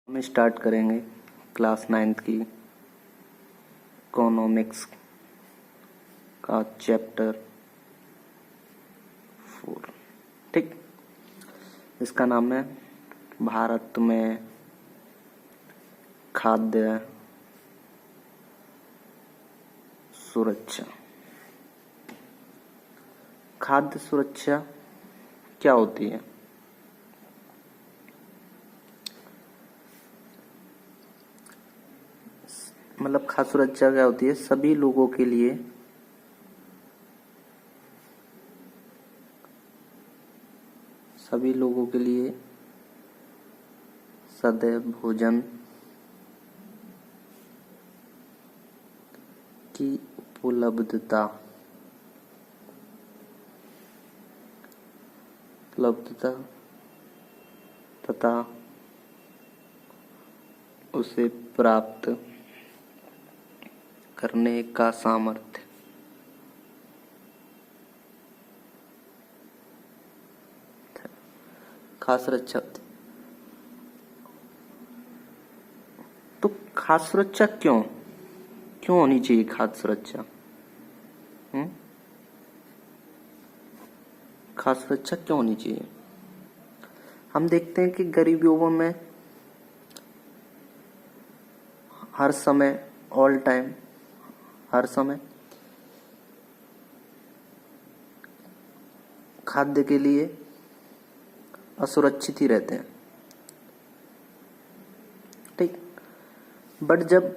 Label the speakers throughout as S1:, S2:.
S1: हम स्टार्ट करेंगे class 9th की इकोनॉमिक्स का चैप्टर 4। ठीक, इसका नाम है भारत में खाद्य सुरक्षा। खाद्य सुरक्षा क्या होती है? मतलब खाद्य सुरक्षा क्या होती है? सभी लोगों के लिए सदैव भोजन की उपलब्धता तथा उसे प्राप्त करने का सामर्थ्य खाद्य सुरक्षा। तो खाद्य सुरक्षा क्यों होनी चाहिए? खाद्य सुरक्षा खाद्य सुरक्षा क्यों होनी चाहिए? हम देखते हैं कि गरीबों में हर समय खाद्य के लिए असुरक्षित ही रहते हैं। ठीक, बट जब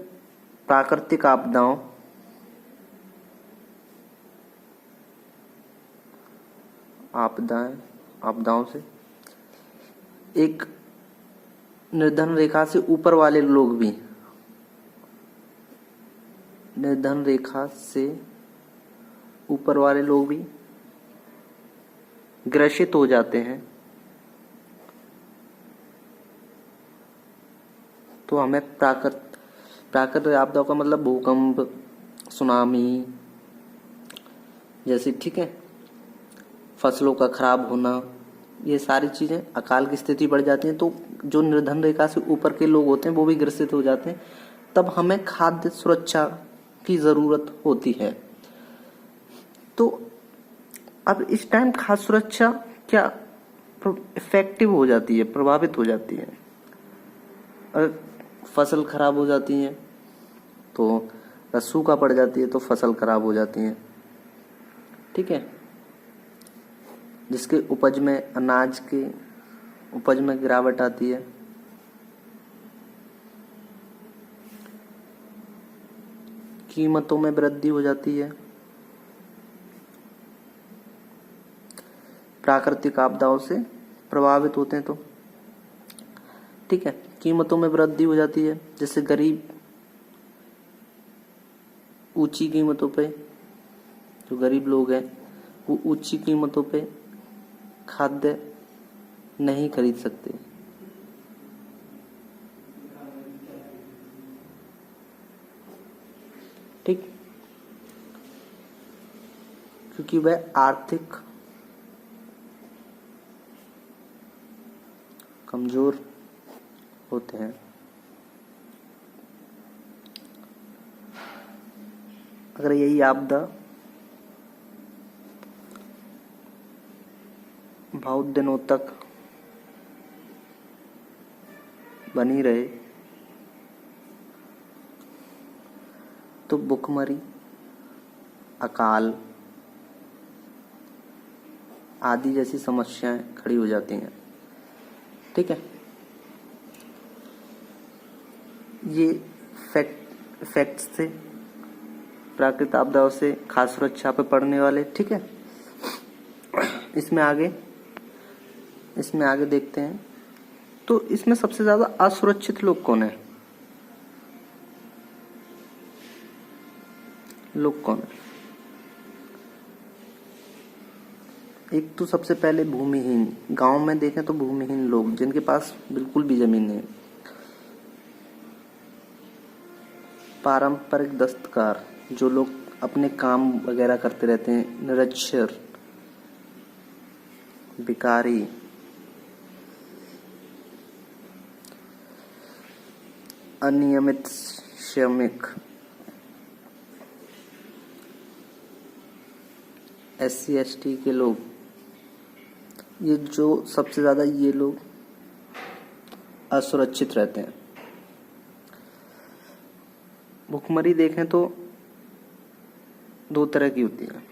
S1: प्राकृतिक आपदाओं से एक निर्धन रेखा से ऊपर वाले लोग भी ग्रसित हो जाते हैं, तो हमें प्राकृतिक आपदाओं का मतलब भूकंप, सुनामी जैसी, ठीक है, फसलों का खराब होना, ये सारी चीजें, अकाल की स्थिति बढ़ जाती है, तो जो निर्धन रेखा से ऊपर के लोग होते हैं वो भी ग्रसित हो जाते हैं। तब हमें खाद्य सुरक्षा की जरूरत होती है। तो अब इस टाइम खाद्य सुरक्षा क्या इफेक्टिव हो जाती है, प्रभावित हो जाती है। अगर फसल खराब हो जाती है तो सूखा पड़ जाती है तो फसल खराब हो जाती है, ठीक है, जिसके अनाज के उपज में गिरावट आती है। कीमतों में वृद्धि हो जाती है। प्राकृतिक आपदाओं से प्रभावित होते हैं तो, ठीक है, कीमतों में वृद्धि हो जाती है, जिससे गरीब ऊंची कीमतों पे, जो गरीब लोग हैं वो ऊंची कीमतों पे खाद्य नहीं खरीद सकते। ठीक, क्योंकि वह आर्थिक कमजोर होते हैं। अगर यही आपदा बहुत दिनों तक बनी रहे तो भुखमरी, अकाल आदि जैसी समस्याएं खड़ी हो जाती हैं। ठीक है, ये फैक्ट्स थे प्राकृतिक आपदाओं से खाद्य सुरक्षा पे पड़ने वाले। ठीक है, इसमें आगे देखते हैं। तो इसमें सबसे ज्यादा असुरक्षित लोग कौन है? एक तो सबसे पहले भूमिहीन। गांव में देखें तो भूमिहीन लोग, जिनके पास बिल्कुल भी जमीन नहीं। पारंपरिक दस्तकार, जो लोग अपने काम वगैरह करते रहते हैं। निरक्षर, भिखारी, अनियमित श्रमिक, SC ST के लोग, ये जो सबसे ज़्यादा ये लोग असुरक्षित रहते हैं। भुखमरी देखें तो दो तरह की होती है,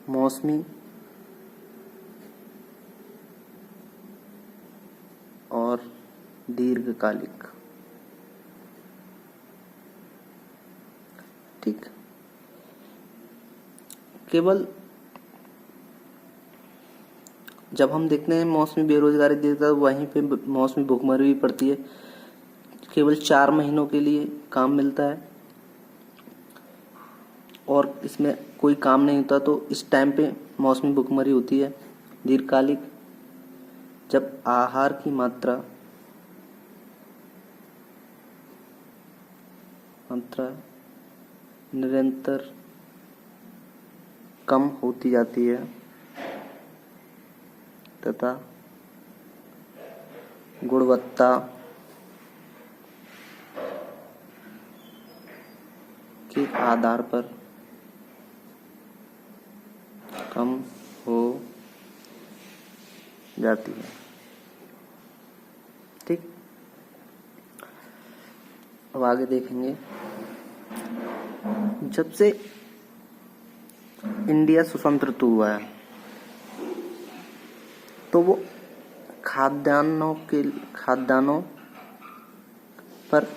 S1: मौसमी और दीर्घकालिक। ठीक, केवल जब हम देखते हैं मौसमी बेरोजगारी देखते हैं वहीं पे मौसमी भुखमरी भी पड़ती है। केवल 4 महीनों के लिए काम मिलता है और इसमें कोई काम नहीं होता, तो इस टाइम पे मौसमी भुखमरी होती है। दीर्घकालिक, जब आहार की मात्रा निरंतर कम होती जाती है तथा गुणवत्ता के आधार पर कम हो जाती है। ठीक, अब आगे देखेंगे। जब से इंडिया स्वतंत्र हुआ है तो वो खाद्यान्नों पर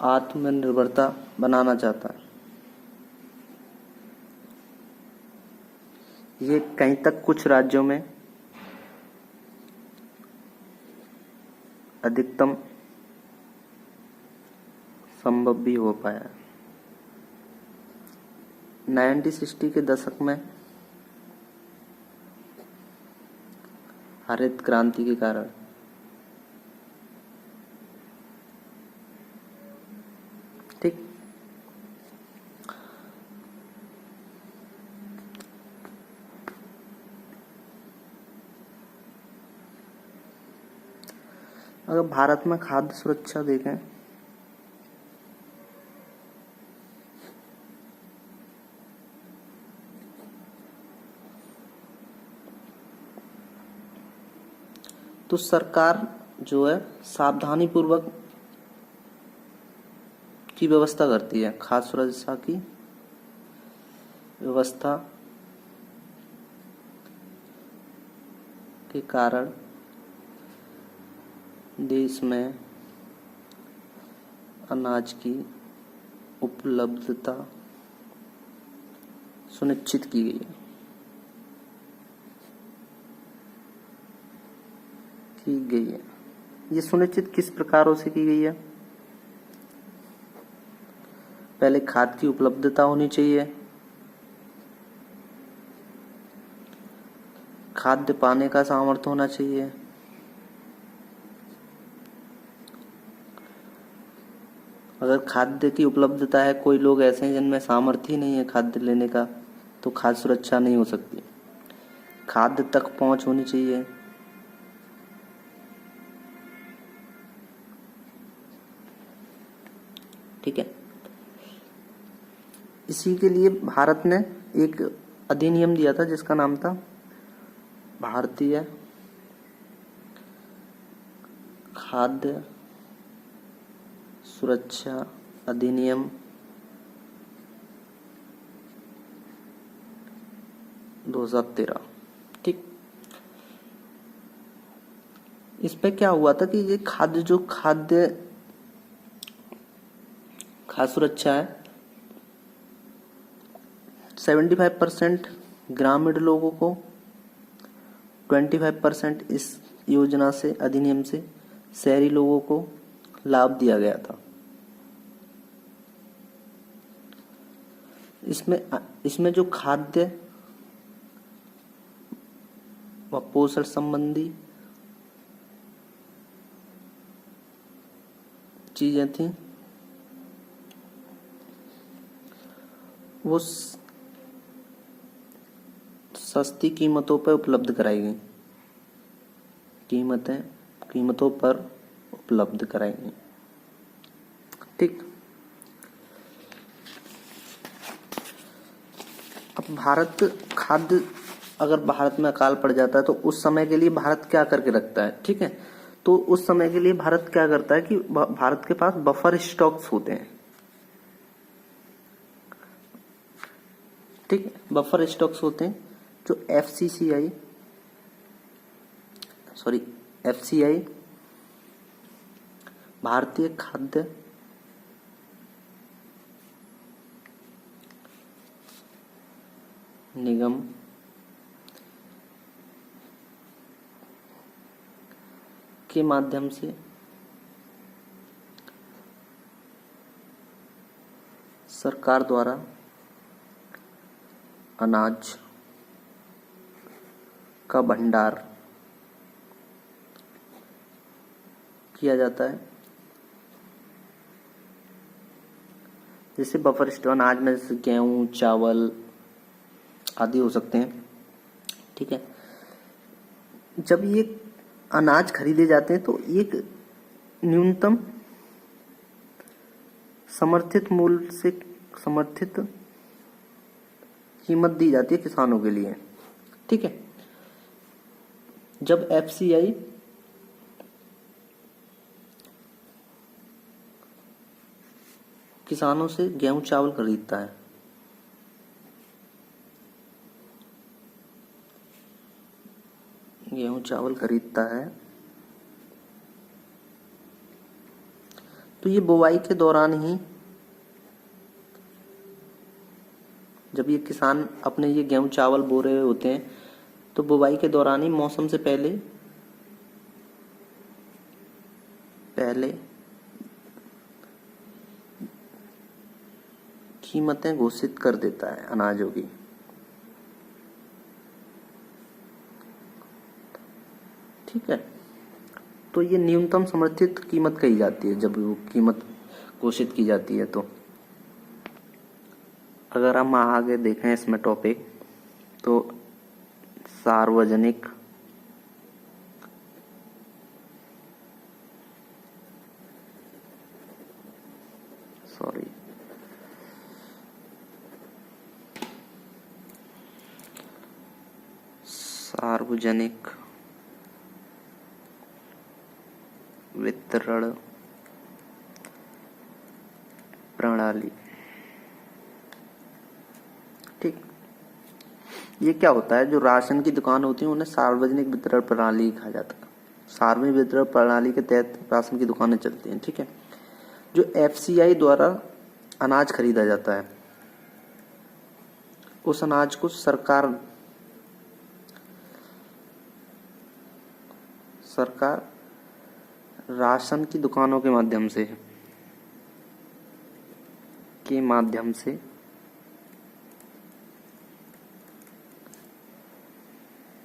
S1: आत्मनिर्भरता बनाना चाहता है। ये कहीं तक कुछ राज्यों में अधिकतम संभव भी हो पाया। 1960 के दशक में हरित क्रांति के कारण ठीक, अगर भारत में खाद्य सुरक्षा देखें तो सरकार जो है सावधानी पूर्वक की व्यवस्था करती है। खाद्य सुरक्षा की व्यवस्था के कारण देश में अनाज की उपलब्धता सुनिश्चित की गई है। ये सुनिश्चित किस प्रकारों से की गई है? पहले खाद की उपलब्धता होनी चाहिए, खाद्य पाने का सामर्थ्य होना चाहिए, अगर खाद्य की उपलब्धता है, कोई लोग ऐसे हैं जिनमें सामर्थ्य ही नहीं है खाद्य लेने का, तो खाद्य सुरक्षा नहीं हो सकती। खाद्य तक पहुंच होनी चाहिए, ठीक है। इसी के लिए भारत ने एक अधिनियम दिया था जिसका नाम था भारतीय खाद्य सुरक्षा अधिनियम 2013। ठीक, इस पे क्या हुआ था कि ये खाद्य सुरक्षा है, 75% ग्रामीण लोगों को, 25% इस योजना से, अधिनियम से शहरी लोगों को लाभ दिया गया था। इसमें जो खाद्य व पोषण संबंधी चीजें थी वो सस्ती कीमतों पर उपलब्ध कराई गई। कीमतों पर उपलब्ध कराई गई। ठीक। अब अगर भारत में अकाल पड़ जाता है तो उस समय के लिए भारत क्या करके रखता है। ठीक है, तो उस समय के लिए भारत क्या करता है कि भारत के पास बफर स्टॉक्स होते हैं। ठीक है, बफर स्टॉक्स होते हैं जो एफसीआई भारतीय खाद्य निगम के माध्यम से सरकार द्वारा अनाज का भंडार किया जाता है। जैसे बफर स्टॉक अनाज में जैसे गेहूं, चावल आदि हो सकते हैं। ठीक है, जब ये अनाज खरीदे जाते हैं तो एक न्यूनतम समर्थित मूल्य से समर्थित कीमत दी जाती है किसानों के लिए। ठीक है, जब एफसीआई किसानों से गेहूं चावल खरीदता है तो ये बुवाई के दौरान ही, जब ये किसान अपने ये गेहूं चावल बो रहे होते हैं तो बुवाई के दौरान ही मौसम से पहले कीमतें घोषित कर देता है अनाजों की। ठीक है, तो ये न्यूनतम समर्थित कीमत कही जाती है जब वो कीमत घोषित की जाती है। तो अगर हम आगे देखें इसमें टॉपिक, तो सार्वजनिक वितरण प्रणाली। ठीक, ये क्या होता है, जो राशन की दुकान होती है उन्हें सार्वजनिक वितरण प्रणाली कहा जाता है। सार्वजनिक वितरण प्रणाली के तहत राशन की दुकानें चलती हैं। ठीक है, जो एफसीआई द्वारा अनाज खरीदा जाता है उस अनाज को सरकार राशन की दुकानों के माध्यम से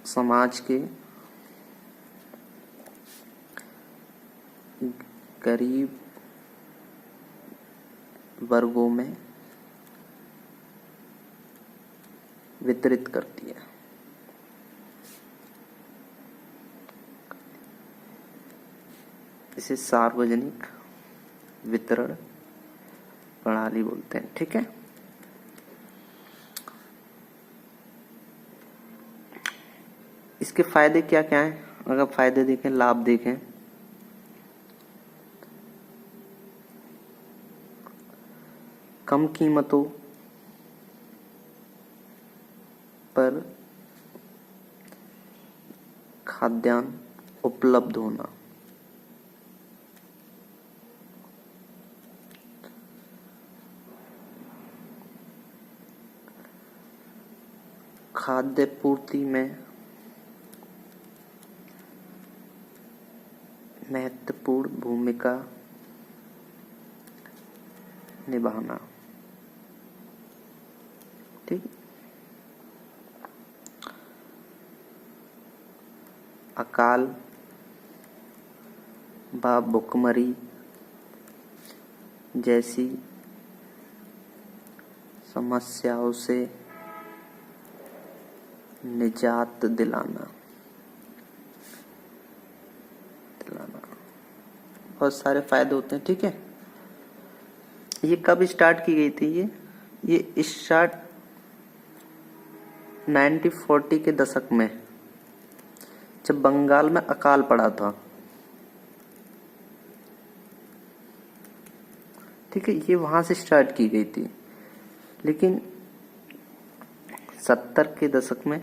S1: समाज के गरीब वर्गों में वितरित करती है। इसे सार्वजनिक वितरण प्रणाली बोलते हैं। ठीक है, इसके फायदे क्या क्या हैं? अगर फायदे देखें, लाभ देखें, कम कीमतों पर खाद्यान्न उपलब्ध होना, खाद्य पूर्ति में महत्वपूर्ण भूमिका निभाना। ठीक, अकाल व भुखमरी जैसी समस्याओं से निजात दिलाना बहुत सारे फायदे होते हैं। ठीक है, ये कब स्टार्ट की गई थी? ये स्टार्ट 1940 के दशक में, जब बंगाल में अकाल पड़ा था। ठीक है, ये वहां से स्टार्ट की गई थी, लेकिन 70 के दशक में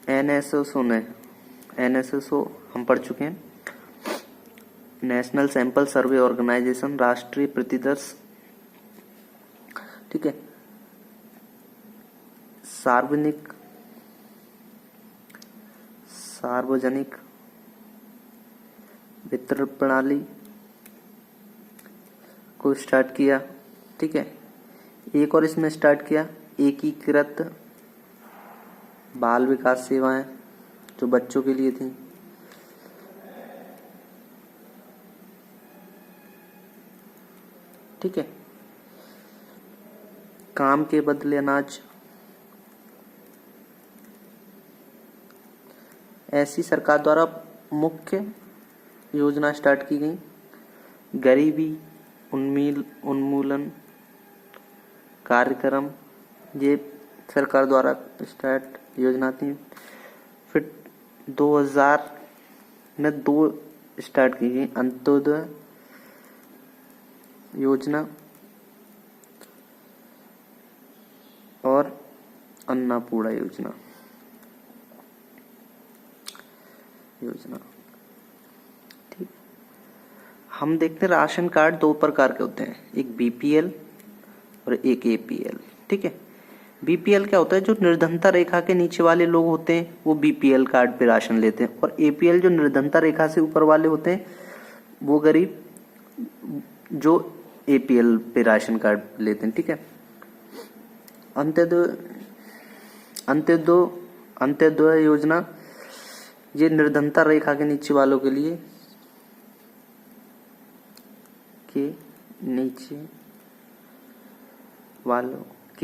S1: एनएसएसओ हम पढ़ चुके हैं, नेशनल सैंपल सर्वे ऑर्गेनाइजेशन, राष्ट्रीय प्रतिदर्श। ठीक है, सार्वजनिक वितरण प्रणाली को स्टार्ट किया। ठीक है, एक और इसमें स्टार्ट किया एकीकृत बाल विकास सेवाएं, जो बच्चों के लिए थी। ठीक है, काम के बदले अनाज, ऐसी सरकार द्वारा मुख्य योजना स्टार्ट की गई। गरीबी उन्मूलन कार्यक्रम, ये सरकार द्वारा स्टार्ट योजना थी। फिर 2000 में 2 स्टार्ट की गई, अंत्योदय योजना और अन्नपूर्णा योजना। ठीक, हम देखते हैं राशन कार्ड 2 प्रकार के होते हैं, एक बीपीएल और एक एपीएल। ठीक है, बीपीएल क्या होता है? जो निर्धनता रेखा के नीचे वाले लोग होते हैं वो बीपीएल कार्ड पे राशन लेते हैं, और एपीएल जो निर्धनता रेखा से ऊपर वाले होते हैं वो गरीब जो एपीएल पे राशन कार्ड लेते हैं। ठीक है, अंत्योदय योजना, ये निर्धनता रेखा के नीचे वालों के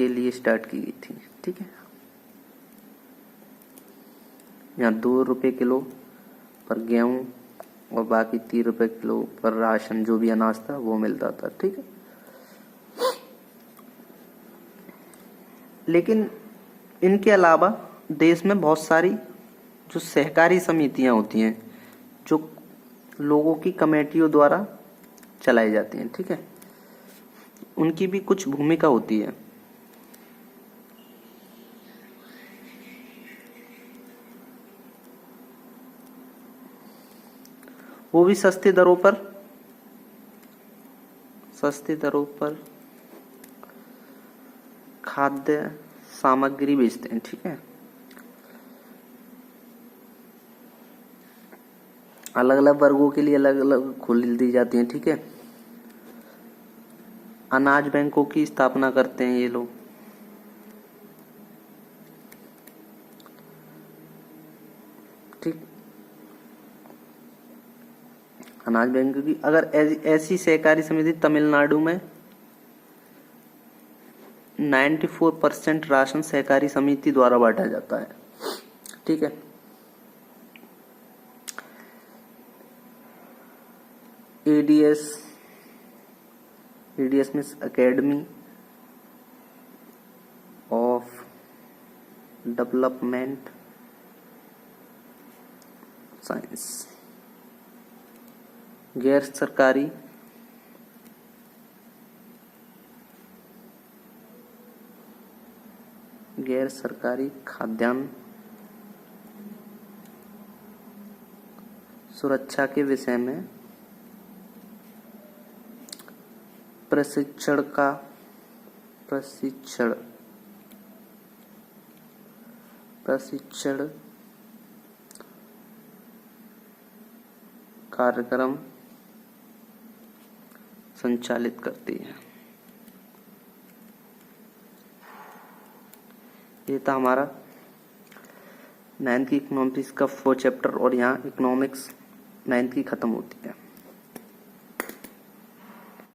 S1: लिए स्टार्ट की गई थी। ठीक है, यहाँ 2 रुपए किलो पर गेहूं और बाकी 3 रुपए किलो पर राशन, जो भी अनाज था वो मिलता था। ठीक है, लेकिन इनके अलावा देश में बहुत सारी जो सहकारी समितियां होती हैं, जो लोगों की कमेटियों द्वारा चलाई जाती हैं। ठीक है, उनकी भी कुछ भूमिका होती है। वो भी सस्ती दरों पर खाद्य सामग्री बेचते हैं। ठीक है, अलग अलग वर्गों के लिए अलग अलग खोल दी जाती हैं। ठीक है, अनाज बैंकों की स्थापना करते हैं ये लोग। ठीक, अनाज बैंक की अगर ऐसी सहकारी समिति तमिलनाडु में 94% राशन सहकारी समिति द्वारा बांटा जाता है। ठीक है, एडीएस में एकेडमी ऑफ डेवलपमेंट साइंस, गैर सरकारी खाद्यान्न सुरक्षा के विषय में प्रशिक्षण कार्यक्रम संचालित करती है। ये था हमारा 9th की इकोनॉमिक्स का 4 चैप्टर, और यहाँ इकोनॉमिक्स 9th की खत्म होती है।